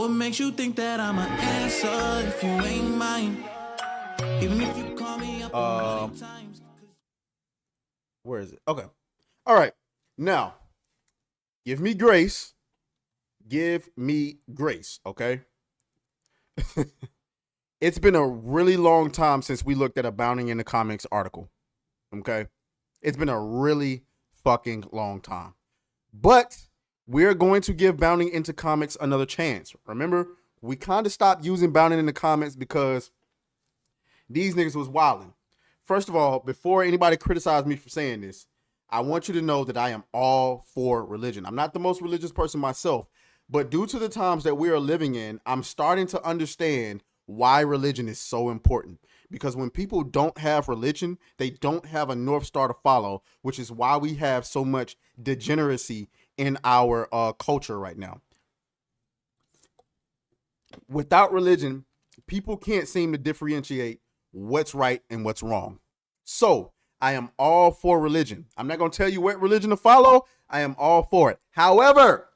What makes you think that I'm an answer if you ain't mine? Even if you call me up a million times. Where is it? Okay. All right. Now, give me grace. Give me grace, okay? It's been a really long time since we looked at a Bounding in the Comics article, okay? It's been a really fucking long time. But we're going to give Bounding into Comics another chance. Remember, we kind of stopped using Bounding in the Comics because these niggas was wilding. First of all, before anybody criticize me for saying this, I want you to know that I am all for religion. I'm not the most religious person myself, but due to the times that we are living in, I'm starting to understand why religion is so important. Because when people don't have religion, they don't have a North Star to follow, which is why we have so much degeneracy in our culture right now. Without religion, people can't seem to differentiate what's right and what's wrong. So I am all for religion. I'm not going to tell you what religion to follow. I am all for it. However,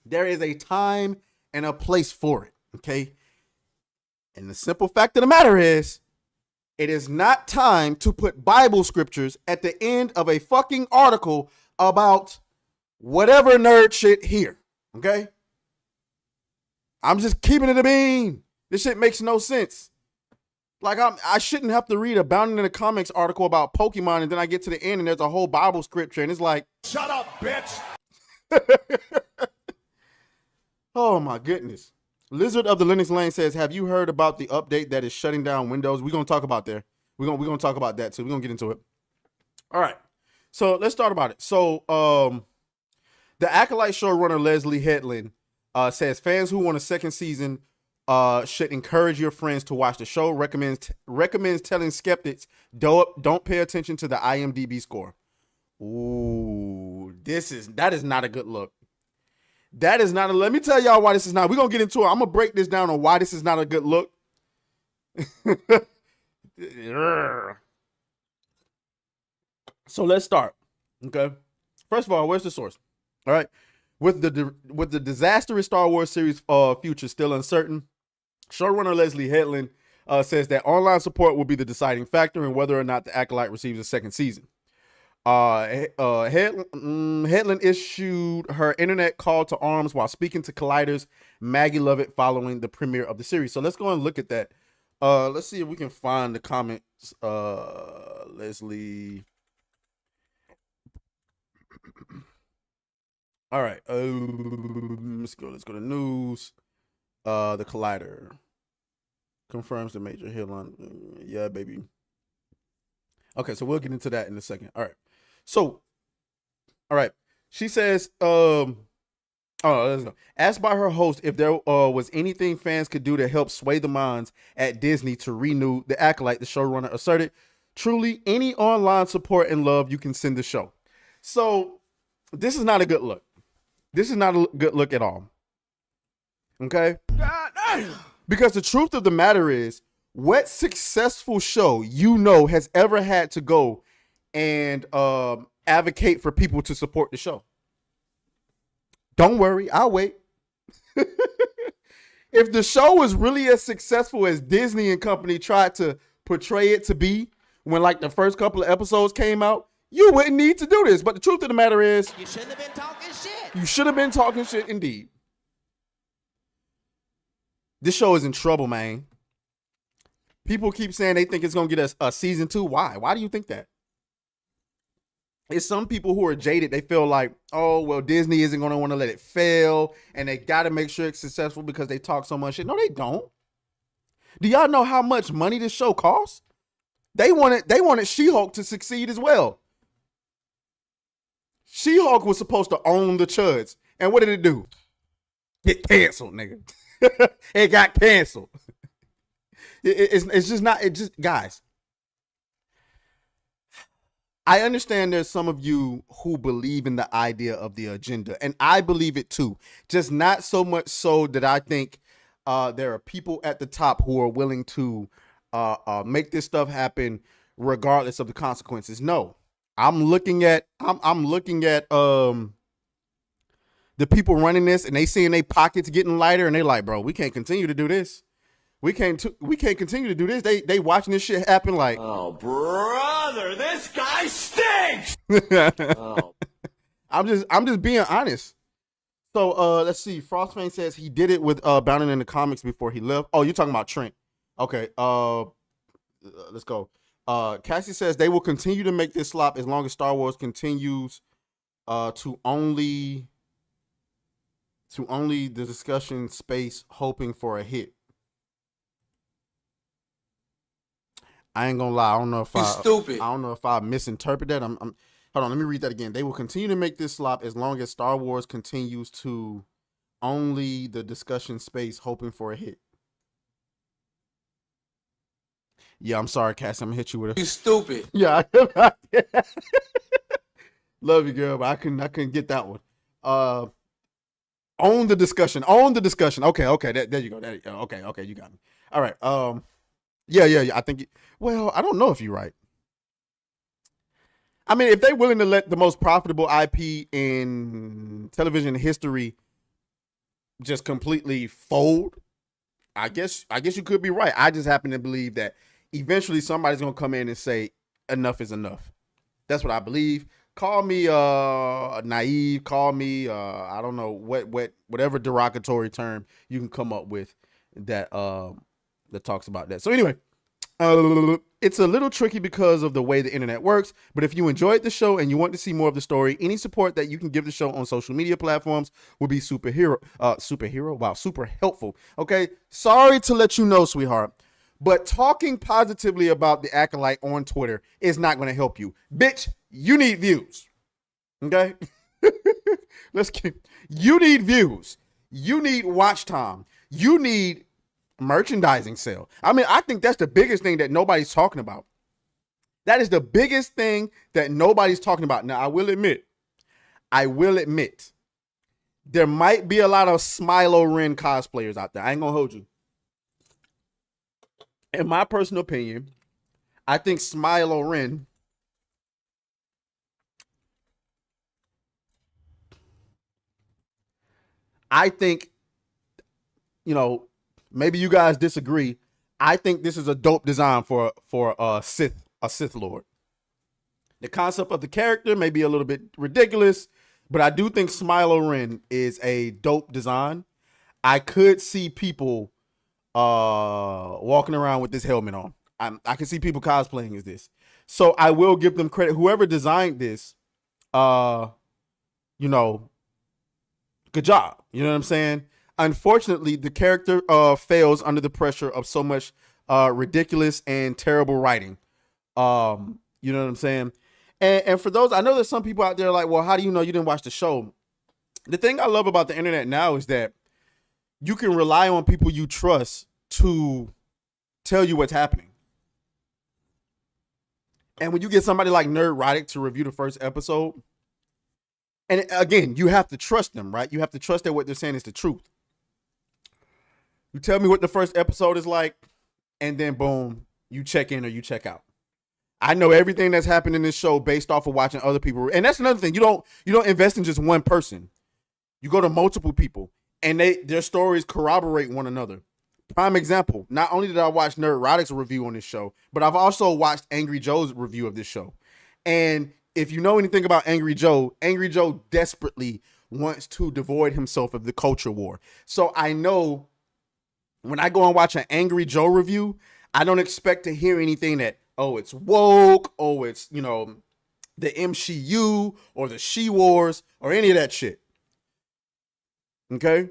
there is a time and a place for it. Okay. And the simple fact of the matter is, it is not time to put Bible scriptures at the end of a fucking article about whatever nerd shit here. Okay. I'm just keeping it a bean. This shit makes no sense. Like I shouldn't have to read a Bounding in the Comics article about Pokemon and then I get to the end and there's a whole Bible scripture and it's like, shut up, bitch. Oh my goodness. Lizard of the Linux Lane says, have you heard about the update that is shutting down Windows? We're going to talk about there. We're going to talk about that too. We're going to get into it. All right. So let's start about it. So the Acolyte showrunner Leslye Headland says fans who want a second season should encourage your friends to watch the show. Recommends telling skeptics don't pay attention to the IMDb score. Ooh, that is not a good look. That is not a, let me tell y'all why this is not. We're gonna get into it. I'm gonna break this down on why this is not a good look. So let's start. Okay. First of all, where's the source? All right. With the disastrous Star Wars series future still uncertain, showrunner Leslye Headland says that online support will be the deciding factor in whether or not the Acolyte receives a second season. Headland issued her internet call to arms while speaking to Collider's Maggie Lovett following the premiere of the series. So let's go and look at that. Let's see if we can find the comments. Leslye. All right. Let's go to news. The Collider confirms the major headline. Yeah, baby. Okay, so we'll get into that in a second. All right. So, all right. She says, let's go. Asked by her host if there was anything fans could do to help sway the minds at Disney to renew the Acolyte, the showrunner asserted, truly any online support and love you can send the show. So this is not a good look. This is not a good look at all. Okay? Because the truth of the matter is, what successful show has ever had to go and advocate for people to support the show? Don't worry, I'll wait. If the show was really as successful as Disney and company tried to portray it to be when like the first couple of episodes came out, you wouldn't need to do this. But the truth of the matter is, you shouldn't have been talking shit. You should have been talking shit indeed. This show is in trouble, man. People keep saying they think it's going to get a season 2. Why? Why do you think that? It's some people who are jaded. They feel like, oh, well, Disney isn't going to want to let it fail. And they got to make sure it's successful because they talk so much shit. No, they don't. Do y'all know how much money this show costs? They wanted She-Hulk to succeed as well. She-Hulk was supposed to own the chuds. And what did it do? Get canceled, nigga. It got canceled. It's just not, guys, I understand there's some of you who believe in the idea of the agenda, and I believe it too. Just not so much so that I think there are people at the top who are willing to make this stuff happen regardless of the consequences. No, I'm looking at the the people running this and they seeing their pockets getting lighter and they like, bro, we can't continue to do this. We can't continue to do this. They watching this shit happen like, oh, brother, this guy stinks. Oh. I'm just being honest. So let's see. Frostfang says he did it with Bounding in the comics before he left. Oh, you're talking about Trent. Okay. Let's go. Cassie says they will continue to make this slop as long as Star Wars continues to only the discussion space hoping for a hit. I ain't gonna lie. I don't know if I misinterpret that. I'm hold on. Let me read that again. They will continue to make this slop as long as Star Wars continues to only the discussion space hoping for a hit. Yeah, I'm sorry, Cassie. I'm gonna hit you with a. You stupid. Yeah, love you, girl, but I couldn't get that one. Own the discussion. Okay. There you go. Okay, you got me. All right. Yeah. I think. Well, I don't know if you're right. I mean, if they're willing to let the most profitable IP in television history just completely fold, I guess you could be right. I just happen to believe that eventually somebody's gonna come in and say enough is enough. That's what I believe. Call me naive. Call me I don't know whatever derogatory term you can come up with that talks about that. So anyway. It's a little tricky because of the way the internet works, but if you enjoyed the show and you want to see more of the story, any support that you can give the show on social media platforms would be super helpful. Okay, sorry to let you know, sweetheart, but talking positively about the Acolyte on Twitter is not going to help you. Bitch, you need views. Okay? You need views. You need watch time. You need merchandising sale. I mean, I think that's the biggest thing that nobody's talking about. That is the biggest thing that nobody's talking about. Now, I will admit, there might be a lot of Smilo Ren cosplayers out there. I ain't gonna hold you. In my personal opinion, I think Smilo Ren maybe you guys disagree. I think this is a dope design for a Sith Lord. The concept of the character may be a little bit ridiculous, but I do think Smilo Ren is a dope design. I could see people walking around with this helmet on. I can see people cosplaying as this. So I will give them credit. Whoever designed this, good job. You know what I'm saying? Unfortunately, the character fails under the pressure of so much ridiculous and terrible writing. You know what I'm saying? And for those, I know there's some people out there like, well, how do you know you didn't watch the show? The thing I love about the internet now is that you can rely on people you trust to tell you what's happening. And when you get somebody like Nerdrotic to review the first episode, and again, you have to trust them, right? You have to trust that what they're saying is the truth. You tell me what the first episode is like, and then boom, you check in or you check out. I know everything that's happened in this show based off of watching other people. And that's another thing. You don't invest in just one person. You go to multiple people, and their stories corroborate one another. Prime example, not only did I watch Nerdrotic's review on this show, but I've also watched Angry Joe's review of this show. And if you know anything about Angry Joe desperately wants to devoid himself of the culture war. So I know when I go and watch an Angry Joe review, I don't expect to hear anything that, oh, it's woke, oh, it's, the MCU or the She Wars or any of that shit. Okay?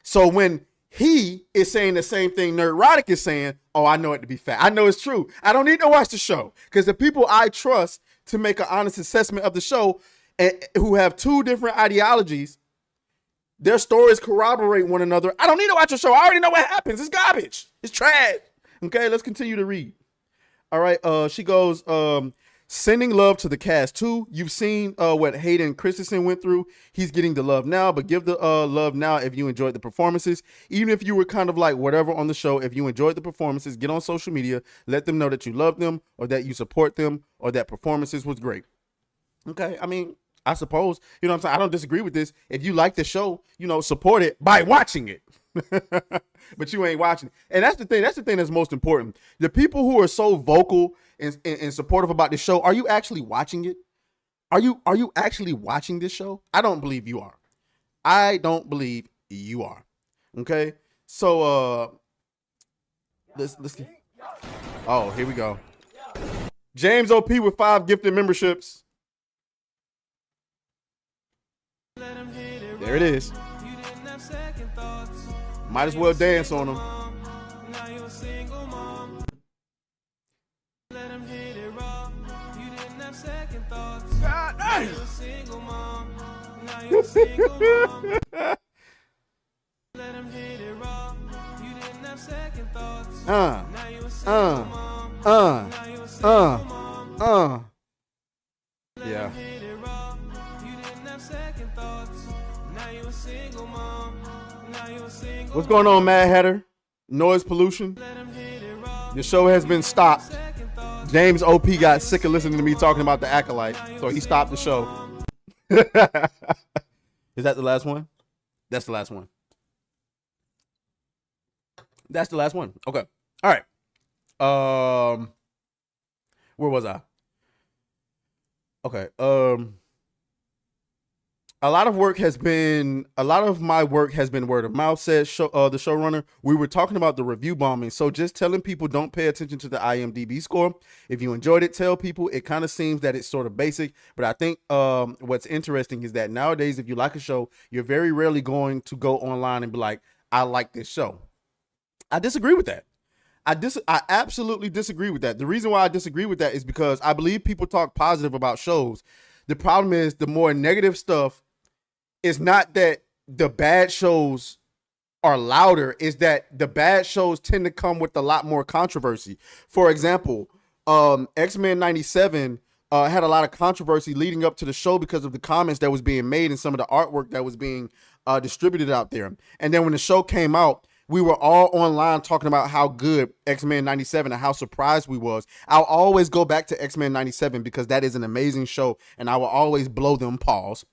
So when he is saying the same thing Nerdrotic is saying, oh, I know it to be fact. I know it's true. I don't need to watch the show because the people I trust to make an honest assessment of the show who have two different ideologies, their stories corroborate one another. I don't need to watch a show. I already know what happens. It's garbage. It's trash. Okay, let's continue to read. All right, she goes, sending love to the cast too. You've seen what Hayden Christensen went through. He's getting the love now, but give the love now if you enjoyed the performances. Even if you were kind of like whatever on the show, if you enjoyed the performances, get on social media, let them know that you love them or that you support them or that performances was great. Okay, I mean, I suppose, you know what I'm saying? I don't disagree with this. If you like the show, you know, support it by watching it. But you ain't watching it. And that's the thing. That's the thing that's most important. The people who are so vocal and supportive about this show, are you actually watching it? Are you actually watching this show? I don't believe you are. I don't believe you are. Okay? So let's oh, here we go. James OP with 5 gifted memberships. There it is. Might as well dance on them. Yeah. What's going on, Mad Hatter? Noise pollution. The show has been stopped. James OP got sick of listening to me talking about the Acolyte, so he stopped the show. Is that the last one? That's the last one. That's the last one. Okay. All right. Where was I? Okay. A lot of my work has been word of mouth, said the showrunner. We were talking about the review bombing. So just telling people don't pay attention to the IMDb score. If you enjoyed it, tell people. It kind of seems that it's sort of basic, but I think what's interesting is that nowadays, if you like a show, you're very rarely going to go online and be like, I like this show. I disagree with that. I absolutely disagree with that. The reason why I disagree with that is because I believe people talk positive about shows. The problem is the more negative stuff. It's not that the bad shows are louder, is that the bad shows tend to come with a lot more controversy. For example, X-Men 97 had a lot of controversy leading up to the show because of the comments that was being made and some of the artwork that was being distributed out there. And then when the show came out, we were all online talking about how good X-Men 97 and how surprised we was. I'll always go back to X-Men 97 because that is an amazing show, and I will always blow them pause.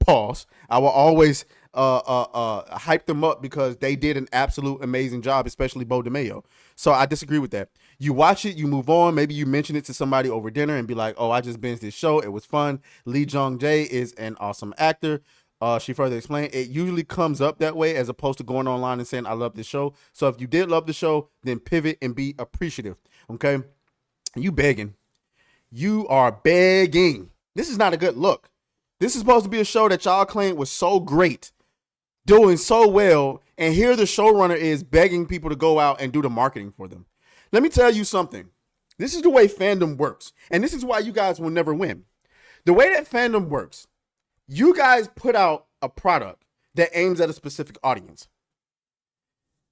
I will always hype them up because they did an absolute amazing job, especially Bo DeMayo. So I disagree with that. You watch it, you move on. Maybe you mention it to somebody over dinner and be like, oh, I just binged this show. It was fun. Lee Jong-jae is an awesome actor. She further explained, it usually comes up that way as opposed to going online and saying, I love this show. So if you did love the show, then pivot and be appreciative. Okay. You begging. You are begging. This is not a good look. This is supposed to be a show that y'all claimed was so great, doing so well, and here the showrunner is begging people to go out and do the marketing for them. Let me tell you something. This is the way fandom works, and this is why you guys will never win. The way that fandom works, you guys put out a product that aims at a specific audience.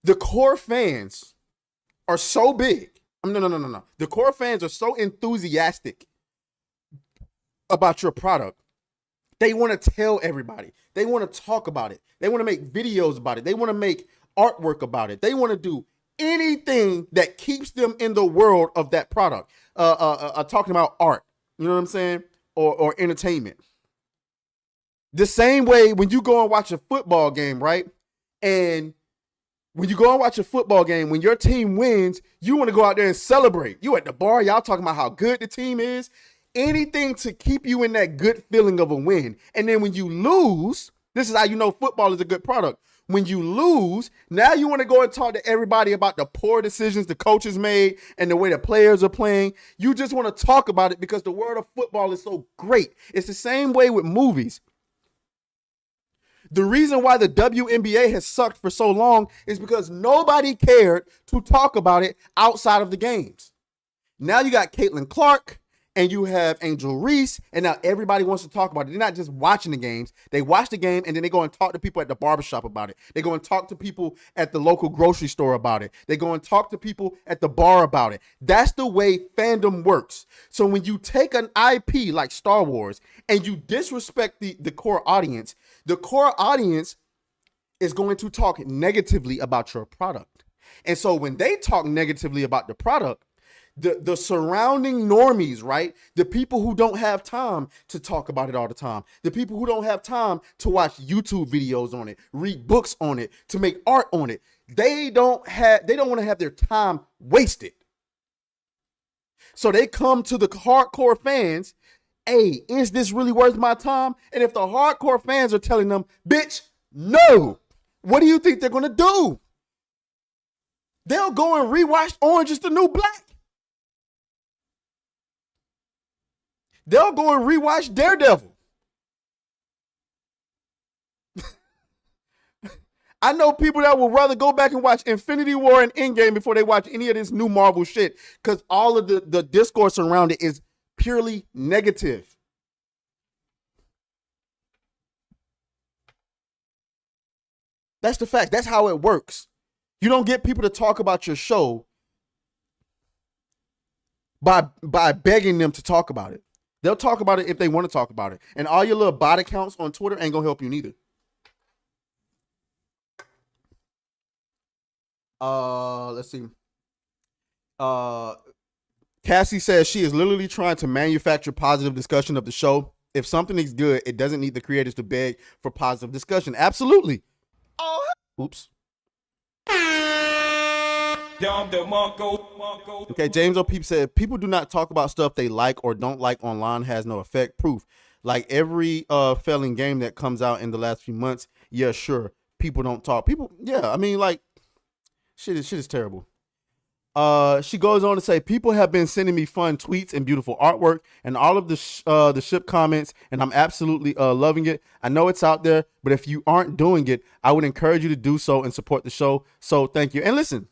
The core fans are so big. No. The core fans are so enthusiastic about your product. They want to tell everybody. They want to talk about it. They want to make videos about it. They want to make artwork about it. They want to do anything that keeps them in the world of that product. Talking about art, you know what I'm saying? Or entertainment. The same way when you go and watch a football game, right? And when you go and watch a football game, when your team wins, you want to go out there and celebrate. You at the bar, y'all talking about how good the team is. Anything to keep you in that good feeling of a win. And then when you lose, this is how you know football is a good product. When you lose, now you want to go and talk to everybody about the poor decisions the coaches made and the way the players are playing. You just want to talk about it because the world of football is so great. It's the same way with movies. The reason why the WNBA has sucked for so long is because nobody cared to talk about it outside of the games. Now you got Caitlin Clark. And you have Angel Reese, and now everybody wants to talk about it. They're not just watching the games. They watch the game, and then they go and talk to people at the barbershop about it. They go and talk to people at the local grocery store about it. They go and talk to people at the bar about it. That's the way fandom works. So when you take an IP like Star Wars and you disrespect the core audience is going to talk negatively about your product. And so when they talk negatively about the product, the surrounding normies, right? The people who don't have time to talk about it all the time. The people who don't have time to watch YouTube videos on it, read books on it, to make art on it. They don't want to have their time wasted. So they come to the hardcore fans, hey, is this really worth my time? And if the hardcore fans are telling them, bitch, no, what do you think they're going to do? They'll go and rewatch Orange is the New Black. They'll go and rewatch Daredevil. I know people that would rather go back and watch Infinity War and Endgame before they watch any of this new Marvel shit, because all of the discourse around it is purely negative. That's the fact. That's how it works. You don't get people to talk about your show by begging them to talk about it. They'll talk about it if they want to talk about it. And all your little bot accounts on Twitter ain't gonna help you neither. Let's see. Cassie says she is literally trying to manufacture positive discussion of the show. If something is good, it doesn't need the creators to beg for positive discussion. Absolutely. Oh, oops. Okay, James O'Peep said, people do not talk about stuff they like or don't like online has no effect. Proof. Like every failing game that comes out in the last few months, yeah, sure. People don't talk. People, yeah, I mean, like, shit is terrible. She goes on to say, people have been sending me fun tweets and beautiful artwork and all of the ship comments, and I'm absolutely loving it. I know it's out there, but if you aren't doing it, I would encourage you to do so and support the show. So thank you. And listen,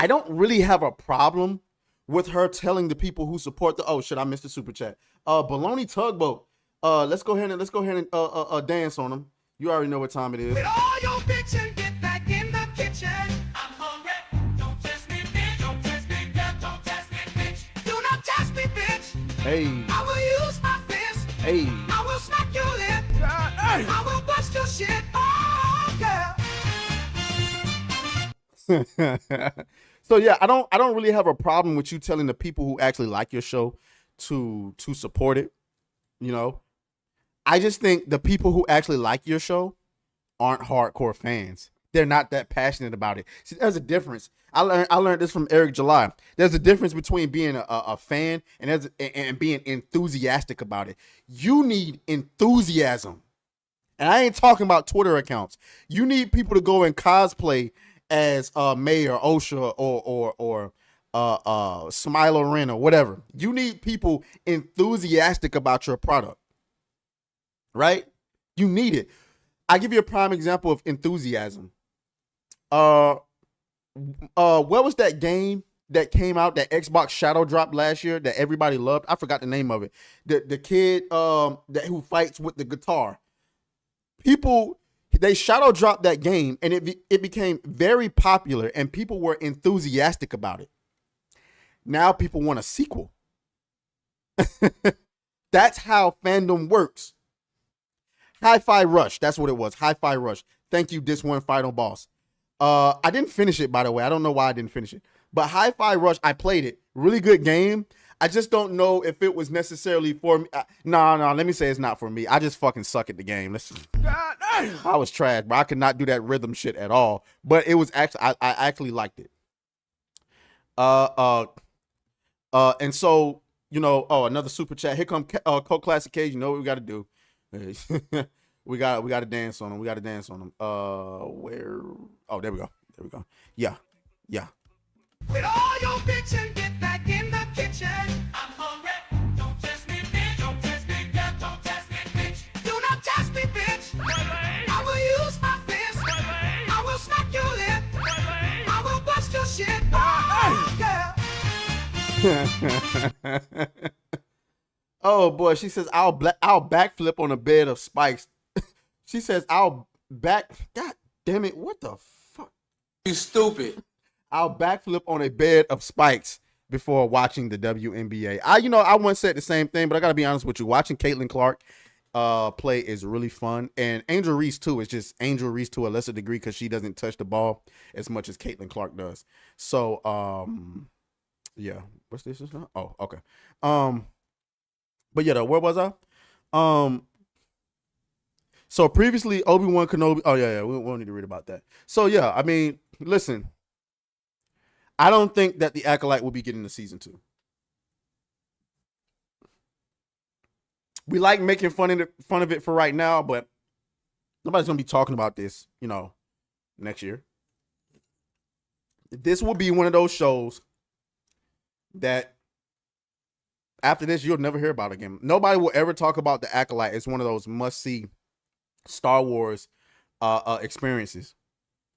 I don't really have a problem with her telling the people who support the, oh shit, I missed the super chat. Baloney Tugboat. Let's go ahead and dance on them. You already know what time it is. With all your bitchin', get back in the kitchen. I'm hungry. Don't test me, bitch. Don't test me, bitch. Don't test me, bitch. Do not test me, bitch. Hey. I will use my fist. Hey. I will smack your lip. Hey. I will bust your shit. Oh, girl. So yeah, I don't really have a problem with you telling the people who actually like your show to support it. You know, I just think the people who actually like your show aren't hardcore fans. They're not that passionate about it. See, there's a difference. I learned this from Eric July. There's a difference between being a fan and being enthusiastic about it. You need enthusiasm. And I ain't talking about Twitter accounts. You need people to go and cosplay as May or Osha or Smilo Ren or whatever. You need people enthusiastic about your product. Right? You need it. I give you a prime example of enthusiasm. What was that game that came out, that Xbox Shadow dropped last year that everybody loved? I forgot the name of it. The kid who fights with the guitar. People, they shadow dropped that game and it became very popular and people were enthusiastic about it. Now people want a sequel. That's how fandom works. Hi-Fi Rush. That's what it was. Hi-Fi Rush. Thank you, this one final boss. I didn't finish it, by the way. I don't know why I didn't finish it. But Hi-Fi Rush, I played it. Really good game. I just don't know if it was necessarily for me. No, let me say it's not for me. I just fucking suck at the game. Listen, I was trash, but I could not do that rhythm shit at all. But it was actually, I actually liked it. And so, you know, another super chat. Here come Coke Classic Cage. You know what we got to do. we got to dance on them. We got to dance on them. Where? Oh, there we go. Yeah. With all your bitchin', get back in the kitchen. I'm hungry. Don't test me, bitch. Don't test me, bitch. Don't test me, bitch. Do not test me, bitch. I will use my fist. I will smack your lip. I will bust your shit. Oh, girl. Oh boy, she says I'll backflip on a bed of spikes. She says God damn it, what the fuck? You stupid. I'll backflip on a bed of spikes before watching the WNBA. I once said the same thing, but I gotta be honest with you. Watching Caitlin Clark play is really fun, and Angel Reese too. It's just Angel Reese to a lesser degree because she doesn't touch the ball as much as Caitlin Clark does. So Yeah. What's this now? Oh, okay. But yeah, though, where was I? So previously Obi-Wan Kenobi. Oh yeah, we don't need to read about that. So yeah, I mean, listen, I don't think that the Acolyte will be getting the season 2. We like making fun of it for right now, but nobody's gonna be talking about this, next year. This will be one of those shows that after this you'll never hear about again. Nobody will ever talk about the Acolyte. It's one of those must-see Star Wars experiences.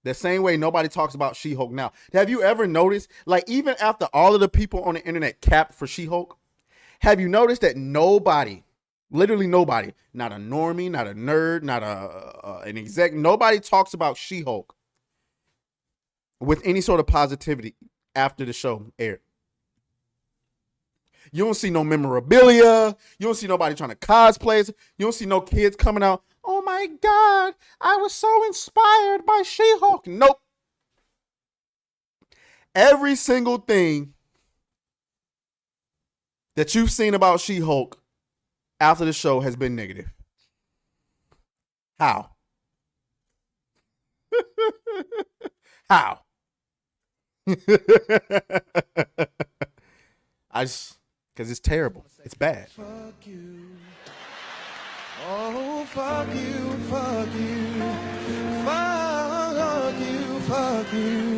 The same way nobody talks about She-Hulk now. Have you ever noticed, like, even after all of the people on the internet capped for She-Hulk, have you noticed that nobody, literally nobody, not a normie, not a nerd, not an exec, nobody talks about She-Hulk with any sort of positivity after the show aired? You don't see no memorabilia. You don't see nobody trying to cosplay. You don't see no kids coming out, oh my God, I was so inspired by She-Hulk. Nope. Every single thing that you've seen about She-Hulk after the show has been negative. How? How? Because it's terrible. It's bad. Fuck you. Oh, fuck you, fuck you. Fuck you, fuck you.